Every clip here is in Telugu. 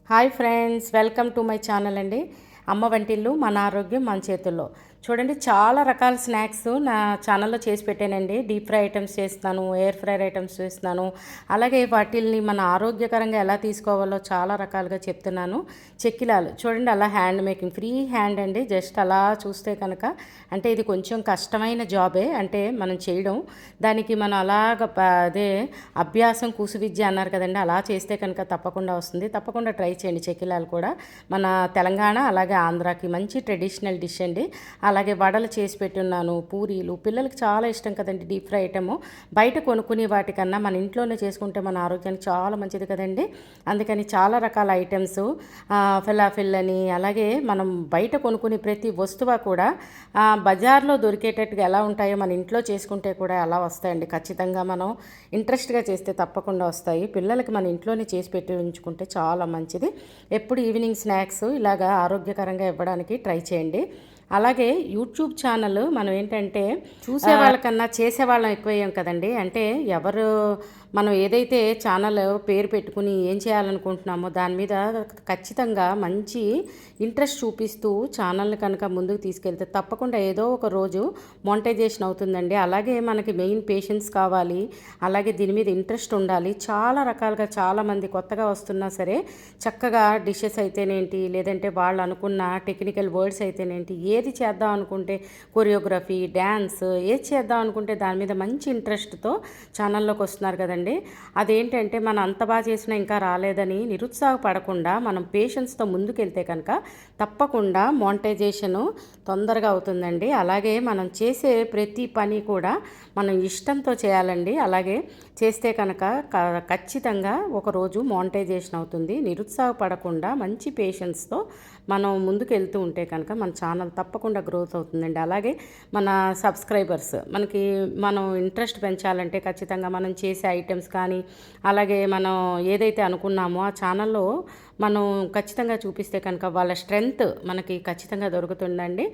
Hi friends, welcome to my channel అండి. అమ్మ వంటిల్లు మన ఆరోగ్యం మన చేతుల్లో. చూడండి, చాలా రకాల స్నాక్స్ నా ఛానల్లో చేసి పెట్టానండి. డీప్ ఫ్రై ఐటమ్స్ చేస్తున్నాను, ఎయిర్ ఫ్రైర్ ఐటమ్స్ చేస్తున్నాను. అలాగే వాటిల్ని మన ఆరోగ్యకరంగా ఎలా తీసుకోవాలో చాలా రకాలుగా చెప్తున్నాను. చెక్కిలాలు చూడండి, అలా హ్యాండ్ మేకింగ్, ఫ్రీ హ్యాండ్ అండి. జస్ట్ అలా చూస్తే కనుక అంటే ఇది కొంచెం కష్టమైన జాబే, అంటే మనం చేయడం దానికి మనం అదే అభ్యాసం కూసు విద్య అన్నారు కదండి, అలా చేస్తే కనుక తప్పకుండా వస్తుంది. తప్పకుండా ట్రై చేయండి. చెక్కిలాలు కూడా మన తెలంగాణ అలాగే ఆంధ్రాకి మంచి ట్రెడిషనల్ డిష్ అండి. అలాగే వడలు చేసి పెట్టున్నాను, పూరీలు. పిల్లలకి చాలా ఇష్టం కదండి డీప్ ఫ్రై ఐటము. బయట కొనుక్కునే వాటికన్నా మన ఇంట్లోనే చేసుకుంటే మన ఆరోగ్యానికి చాలా మంచిది కదండి. అందుకని చాలా రకాల ఐటమ్స్, ఫిలాఫిల్ అని, అలాగే మనం బయట కొనుక్కునే ప్రతి వస్తువు కూడా బజార్లో దొరికేటట్టుగా ఎలా ఉంటాయో మన ఇంట్లో చేసుకుంటే కూడా అలా వస్తాయండి. ఖచ్చితంగా మనం ఇంట్రెస్ట్గా చేస్తే తప్పకుండా వస్తాయి. పిల్లలకి మన ఇంట్లోనే చేసి పెట్టి ఉంచుకుంటే చాలా మంచిది. ఎప్పుడు ఈవినింగ్ స్నాక్స్ ఇలాగా ఆరోగ్యకరంగా ఇవ్వడానికి ట్రై చేయండి. అలాగే యూట్యూబ్ ఛానల్ మనం ఏంటంటే చూసే వాళ్ళకన్నా చేసేవాళ్ళం ఎక్కువయ్యాం కదండి. అంటే ఎవరు మనం ఏదైతే ఛానల్ పేరు పెట్టుకుని ఏం చేయాలనుకుంటున్నామో దాని మీద ఖచ్చితంగా మంచి ఇంట్రెస్ట్ చూపిస్తూ ఛానల్ని కనుక ముందుకు తీసుకెళ్తే తప్పకుండా ఏదో ఒక రోజు మోనిటైజేషన్ అవుతుందండి. అలాగే మనకి మెయిన్ పేషెన్స్ కావాలి, అలాగే దీని మీద ఇంట్రెస్ట్ ఉండాలి. చాలా రకాలుగా చాలామంది కొత్తగా వస్తున్నా సరే చక్కగా డిషెస్ అయితేనేంటి, లేదంటే వాళ్ళు అనుకున్న టెక్నికల్ వర్డ్స్ అయితేనేంటి, ఏది చేద్దాం అనుకుంటే కొరియోగ్రఫీ, డ్యాన్స్, ఏది చేద్దాం అనుకుంటే దాని మీద మంచి ఇంట్రెస్ట్తో ఛానల్లోకి వస్తున్నారు కదండి. అదేంటంటే మనం అంత బాగా చేసినా ఇంకా రాలేదని నిరుత్సాహపడకుండా మనం పేషెన్స్తో ముందుకెళ్తే కనుక తప్పకుండా మోనిటైజేషను తొందరగా అవుతుందండి. అలాగే మనం చేసే ప్రతి పని కూడా మనం ఇష్టంతో చేయాలండి. అలాగే చేస్తే కనుక ఖచ్చితంగా ఒకరోజు మోనిటైజేషన్ అవుతుంది. నిరుత్సాహపడకుండా మంచి పేషెన్స్తో మనం ముందుకు వెళ్తూ ఉంటే కనుక మన ఛానల్ తప్పకుండా గ్రోత్ అవుతుందండి. అలాగే మన సబ్స్క్రైబర్స్ మనం ఇంట్రెస్ట్ పెంచాలంటే ఖచ్చితంగా మనం చేసే ఐటమ్స్ కానీ, అలాగే మనం ఏదైతే అనుకున్నామో ఆ ఛానల్లో మనం ఖచ్చితంగా చూపిస్తే కనుక వాళ్ళ స్ట్రెంగ్త్ మనకి ఖచ్చితంగా దొరుకుతుందండి.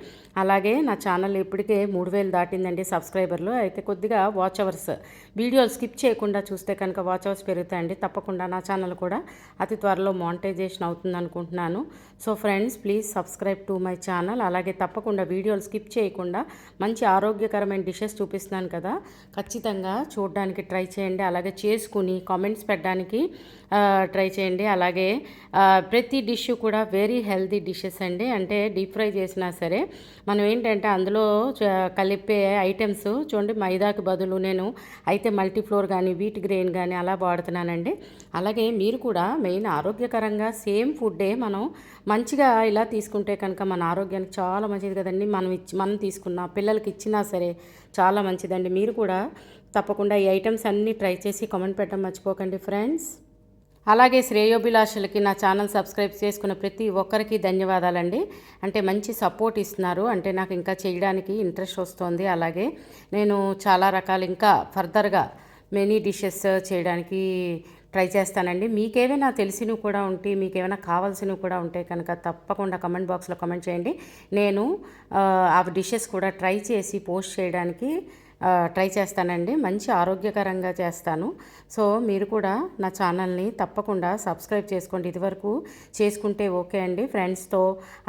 అలాగే నా ఛానల్ ఇప్పటికే 3000 దాటిందండి సబ్స్క్రైబర్లు. అయితే కొద్దిగా వాచ్ అవర్స్, వీడియోలు స్కిప్ చేయకుండా చూస్తే కనుక వాచ్ అవర్స్ పెరుగుతాయండి. తప్పకుండా నా ఛానల్ కూడా అతి త్వరలో మోనిటైజేషన్ అవుతుంది అనుకుంటున్నాను. So friends, please subscribe to my channel. అలాగే తప్పకుండా వీడియోలు స్కిప్ చేయకుండా మంచి ఆరోగ్యకరమైన డిషెస్ చూపిస్తున్నాను కదా, ఖచ్చితంగా చూడడానికి ట్రై చేయండి. అలాగే చేసుకుని కామెంట్స్ పెట్టడానికి ట్రై చేయండి. అలాగే ప్రతి డిష్ కూడా వెరీ హెల్తీ డిషెస్ అండి. అంటే డీప్ ఫ్రై చేసినా సరే మనం ఏంటంటే అందులో కలిపే ఐటమ్స్ చూడండి, మైదాకి బదులు నేను అయితే మల్టీఫ్లోర్ కానీ వీట్ గ్రెయిన్ కానీ అలా వాడుతున్నానండి. అలాగే మీరు కూడా మెయిన్ ఆరోగ్యకరంగా సేమ్ ఫుడ్డే మనం మంచిగా ఇలా తీసుకుంటే కనుక మన ఆరోగ్యానికి చాలా మంచిది కదండి. మనం తీసుకున్న పిల్లలకి ఇచ్చినా సరే చాలా మంచిదండి. మీరు కూడా తప్పకుండా ఈ ఐటమ్స్ అన్నీ ట్రై చేసి కామెంట్ పెట్టడం మర్చిపోకండి ఫ్రెండ్స్. అలాగే శ్రేయోభిలాషులకి నా ఛానల్ సబ్స్క్రైబ్ చేసుకున్న ప్రతి ఒక్కరికి ధన్యవాదాలండి. అంటే మంచి సపోర్ట్ ఇస్తున్నారు, అంటే నాకు ఇంకా చేయడానికి ఇంట్రెస్ట్ వస్తుంది. అలాగే నేను చాలా రకాలు ఇంకా ఫర్దర్గా మెనీ డిషెస్ చేయడానికి ట్రై చేస్తానండి. మీకేమైనా తెలిసినవి కూడా ఉంటే, మీకేమైనా కావాల్సినవి కూడా ఉంటే కనుక తప్పకుండా కమెంట్ బాక్స్లో కమెంట్ చేయండి. నేను ఆ డిషెస్ కూడా ట్రై చేసి పోస్ట్ చేయడానికి ట్రై చేస్తానండి. మంచి ఆరోగ్యకరంగా చేస్తాను. సో మీరు కూడా నా ఛానల్ని తప్పకుండా సబ్స్క్రైబ్ చేసుకోండి. ఇదివరకు చేసుకుంటే ఓకే అండి. ఫ్రెండ్స్తో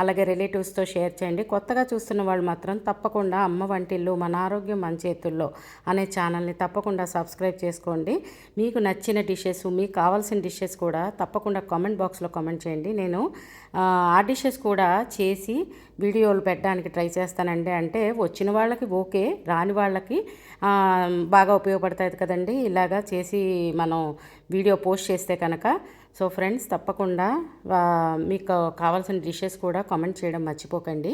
అలాగే రిలేటివ్స్తో షేర్ చేయండి. కొత్తగా చూస్తున్న వాళ్ళు మాత్రం తప్పకుండా అమ్మ వంటిల్లు మన ఆరోగ్యం మన చేతుల్లో అనే ఛానల్ని తప్పకుండా సబ్స్క్రైబ్ చేసుకోండి. మీకు నచ్చిన డిషెస్, మీకు కావాల్సిన డిషెస్ కూడా తప్పకుండా కామెంట్ బాక్స్లో కామెంట్ చేయండి. నేను ఆ డిషెస్ కూడా చేసి వీడియోలు పెట్టడానికి ట్రై చేస్తానండి. అంటే వచ్చిన వాళ్ళకి ఓకే, రాని వాళ్ళకి బాగా ఉపయోగపడతాయి కదండి ఇలాగా చేసి మనం వీడియో పోస్ట్ చేస్తే కనుక. సో ఫ్రెండ్స్, తప్పకుండా మీకు కావాల్సిన డిషెస్ కూడా కామెంట్ చేయడం మర్చిపోకండి.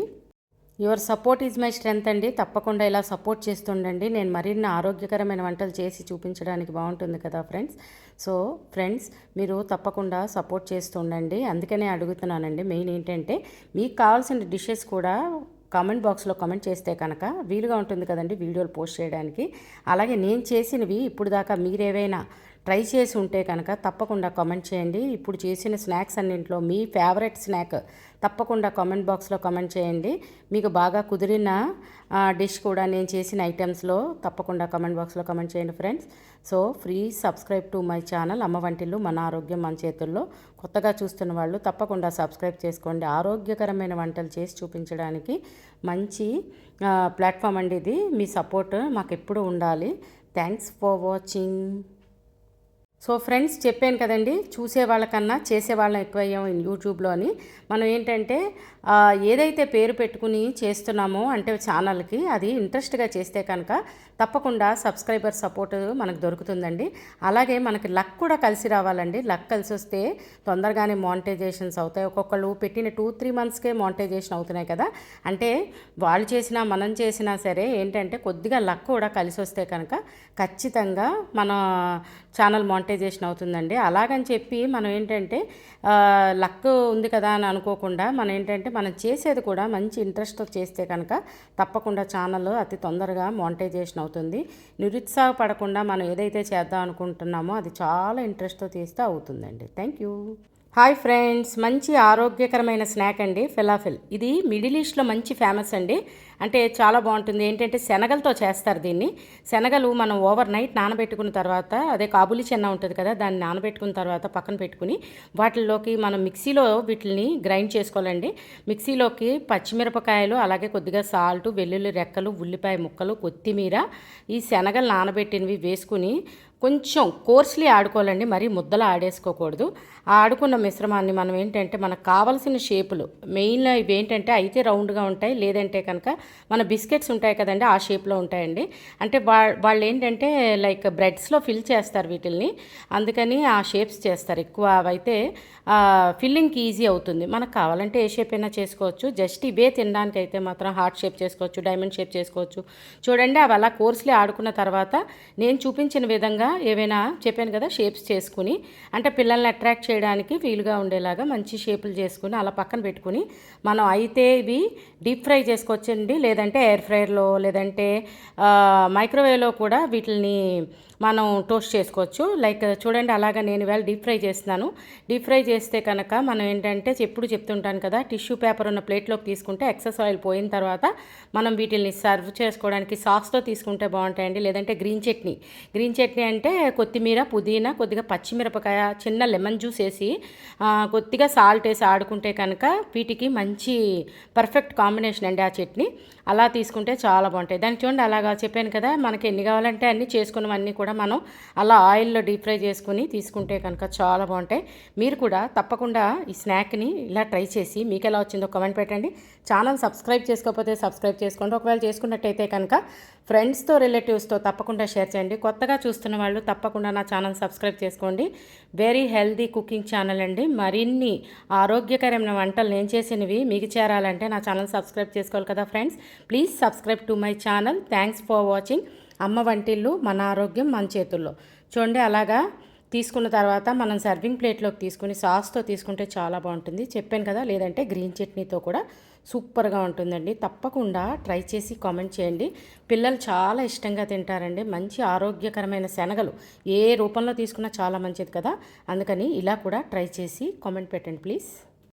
Your support is my strength అండి. తప్పకుండా ఇలా సపోర్ట్ చేస్తుండండి. నేను మరిన్ని ఆరోగ్యకరమైన వంటలు చేసి చూపించడానికి బాగుంటుంది కదా ఫ్రెండ్స్. సో ఫ్రెండ్స్, మీరు తప్పకుండా సపోర్ట్ చేస్తుండండి. అందుకనే అడుగుతున్నానండి. మెయిన్ ఏంటంటే మీకు కావాల్సిన డిషెస్ కూడా కామెంట్ బాక్స్లో కామెంట్ చేస్తే కనుక వీలుగా ఉంటుంది కదండి వీడియోలు పోస్ట్ చేయడానికి. అలాగే నేను చేసినవి ఇప్పుడు దాకా మీరేవైనా ట్రై చేసి ఉంటే కనుక తప్పకుండా కామెంట్ చేయండి. ఇప్పుడు చేసిన స్నాక్స్ అన్నింటిలో మీ ఫేవరెట్ స్నాక్ తప్పకుండా కామెంట్ బాక్స్లో కామెంట్ చేయండి. మీకు బాగా కుదిరిన డిష్ కూడా నేను చేసిన ఐటమ్స్లో తప్పకుండా కామెంట్ బాక్స్లో కామెంట్ చేయండి friends. So subscribe to my channel అమ్మ వంటిల్లు మన ఆరోగ్యం మన చేతుల్లో. కొత్తగా చూస్తున్న వాళ్ళు తప్పకుండా సబ్స్క్రైబ్ చేసుకోండి. ఆరోగ్యకరమైన వంటలు చేసి చూపించడానికి మంచి ప్లాట్ఫామ్ అండి ఇది. మీ సపోర్ట్ మాకు ఎప్పుడూ ఉండాలి. Thanks for watching. So friends, చెప్పాను కదండి, చూసే వాళ్ళకన్నా చేసేవాళ్ళం ఎక్కువయ్యాం యూట్యూబ్లో అని. మనం ఏంటంటే ఏదైతే పేరు పెట్టుకుని చేస్తున్నామో అంటే ఛానల్కి అది ఇంట్రెస్ట్గా చేస్తే కనుక తప్పకుండా సబ్స్క్రైబర్ సపోర్ట్ మనకు దొరుకుతుందండి. అలాగే మనకి లక్ కూడా కలిసి రావాలండి. లక్ కలిసి వస్తే తొందరగానే మానిటైజేషన్స్ అవుతాయి. ఒక్కొక్కళ్ళు పెట్టిన 2-3 మంత్స్కే మానిటైజేషన్ అవుతున్నాయి కదా. అంటే వాళ్ళు చేసినా మనం చేసినా సరే ఏంటంటే కొద్దిగా లక్ కూడా కలిసి వస్తే కనుక ఖచ్చితంగా మన ఛానల్ మానిటైజేషన్ అవుతుందండి. అలాగని చెప్పి మనం ఏంటంటే లక్ ఉంది కదా అని అనుకోకుండా మనం ఏంటంటే మనం చేసేది కూడా మంచి ఇంట్రెస్ట్తో చేస్తే కనుక తప్పకుండా ఛానల్ అతి తొందరగా మానిటైజేషన్ అవుతుంది. నిరుత్సాహపడకుండా మనం ఏదైతే చేద్దాం అనుకుంటున్నామో అది చాలా ఇంట్రెస్ట్తో చేస్తే అవుతుందండి. Thank you. హాయ్ ఫ్రెండ్స్, మంచి ఆరోగ్యకరమైన స్నాక్ అండి ఫెలాఫిల్. ఇది మిడిల్ ఈస్ట్లో మంచి ఫేమస్ అండి. అంటే చాలా బాగుంటుంది. ఏంటంటే శనగలతో చేస్తారు దీన్ని. శనగలు మనం ఓవర్ నైట్ నానబెట్టుకున్న తర్వాత, అదే కాబూలి చెన్న ఉంటుంది కదా, దాన్ని నానబెట్టుకున్న తర్వాత పక్కన పెట్టుకుని వాటిల్లోకి మనం మిక్సీలో వీటిని గ్రైండ్ చేసుకోవాలండి. మిక్సీలోకి పచ్చిమిరపకాయలు, అలాగే కొద్దిగా సాల్ట్, వెల్లుల్లి రెక్కలు, ఉల్లిపాయ ముక్కలు, కొత్తిమీర, ఈ శనగలు నానబెట్టినవి వేసుకుని కొంచెం కోర్స్లీ ఆడుకోవాలండి, మరీ ముద్దలా ఆడేసుకోకూడదు. ఆ ఆడుకున్న మిశ్రమాన్ని మనం ఏంటంటే మనకు కావాల్సిన షేపులు, మెయిన్ ఇవి ఏంటంటే అయితే రౌండ్గా ఉంటాయి, లేదంటే కనుక మన బిస్కెట్స్ ఉంటాయి కదండి ఆ షేప్లో ఉంటాయండి. అంటే వాళ్ళు ఏంటంటే లైక్ బ్రెడ్స్లో ఫిల్ చేస్తారు వీటిల్ని, అందుకని ఆ షేప్స్ చేస్తారు ఎక్కువ. అవైతే ఫిల్లింగ్కి ఈజీ అవుతుంది. మనకు కావాలంటే ఏ షేప్ అయినా చేసుకోవచ్చు. జస్ట్ ఇవే తినడానికి అయితే మాత్రం హార్ట్ షేప్ చేసుకోవచ్చు, డైమండ్ షేప్ చేసుకోవచ్చు. చూడండి, అవి అలా కోర్స్లీ ఆడుకున్న తర్వాత నేను చూపించిన విధంగా ఏవైనా చెప్పాను కదా షేప్స్ చేసుకుని, అంటే పిల్లల్ని అట్రాక్ట్ చేయడానికి వీలుగా ఉండేలాగా మంచి షేపులు చేసుకుని అలా పక్కన పెట్టుకుని మనం అయితే ఇవి డీప్ ఫ్రై చేసుకోవచ్చండి, లేదంటే ఎయిర్ ఫ్రైయర్లో, లేదంటే మైక్రోవేవ్లో కూడా వీటిని మనం టోస్ట్ చేసుకోవచ్చు. లైక్ చూడండి, అలాగా నేను ఇవాళ డీప్ ఫ్రై చేస్తున్నాను. డీప్ ఫ్రై చేస్తే కనుక మనం ఏంటంటే ఎప్పుడు చెప్తుంటాను కదా, టిష్యూ పేపర్ ఉన్న ప్లేట్లోకి తీసుకుంటే ఎక్సెస్ ఆయిల్ పోయిన తర్వాత మనం వీటిని సర్వ్ చేసుకోవడానికి సాస్తో తీసుకుంటే బాగుంటాయండి. లేదంటే గ్రీన్ చట్నీ అంటే కొత్తిమీర, పుదీనా, కొద్దిగా పచ్చిమిరపకాయ, చిన్న లెమన్ జ్యూస్ వేసి కొద్దిగా సాల్ట్ వేసి ఆడుకుంటే కనుక వీటికి మంచి పర్ఫెక్ట్ కాంబినేషన్ అండి ఆ చట్నీ. అలా తీసుకుంటే చాలా బాగుంటాయి. దానికి చూడండి, అలాగా చెప్పాను కదా, మనకి ఎన్ని కావాలంటే అన్నీ చేసుకున్నవన్నీ కూడా మనం అలా ఆయిల్లో డీప్ ఫ్రై చేసుకుని తీసుకుంటే కనుక చాలా బాగుంటాయి. మీరు కూడా తప్పకుండా ఈ స్నాక్ని ఇలా ట్రై చేసి మీకు ఎలా వచ్చిందో కామెంట్ పెట్టండి. ఛానల్ సబ్స్క్రైబ్ చేసుకోకపోతే సబ్స్క్రైబ్ చేసుకోండి. ఒకవేళ చేసుకున్నట్టయితే కనుక ఫ్రెండ్స్తో, రిలేటివ్స్తో తప్పకుండా షేర్ చేయండి. కొత్తగా చూస్తున్న వాళ్ళు తప్పకుండా నా ఛానల్ సబ్స్క్రైబ్ చేసుకోండి. వెరీ హెల్దీ కుకింగ్ ఛానల్ అండి. మరిన్ని ఆరోగ్యకరమైన వంటలు నేను చేసినవి మీకు చేరాలంటే నా ఛానల్ సబ్స్క్రైబ్ చేసుకోవాలి కదా friends. Please subscribe to my channel. Thanks for watching. అమ్మ వంటిల్లు మన ఆరోగ్యం మన చేతుల్లో. చూడండి, అలాగా తీసుకున్న తర్వాత మనం సర్వింగ్ ప్లేట్లోకి తీసుకుని సాస్తో తీసుకుంటే చాలా బాగుంటుంది. చెప్పాను కదా, లేదంటే గ్రీన్ చట్నీతో కూడా సూపర్గా ఉంటుందండి. తప్పకుండా ట్రై చేసి కామెంట్ చేయండి. పిల్లలు చాలా ఇష్టంగా తింటారండి. మంచి ఆరోగ్యకరమైన శనగలు ఏ రూపంలో తీసుకున్నా చాలా మంచిది కదా, అందుకని ఇలా కూడా ట్రై చేసి కామెంట్ పెట్టండి ప్లీజ్.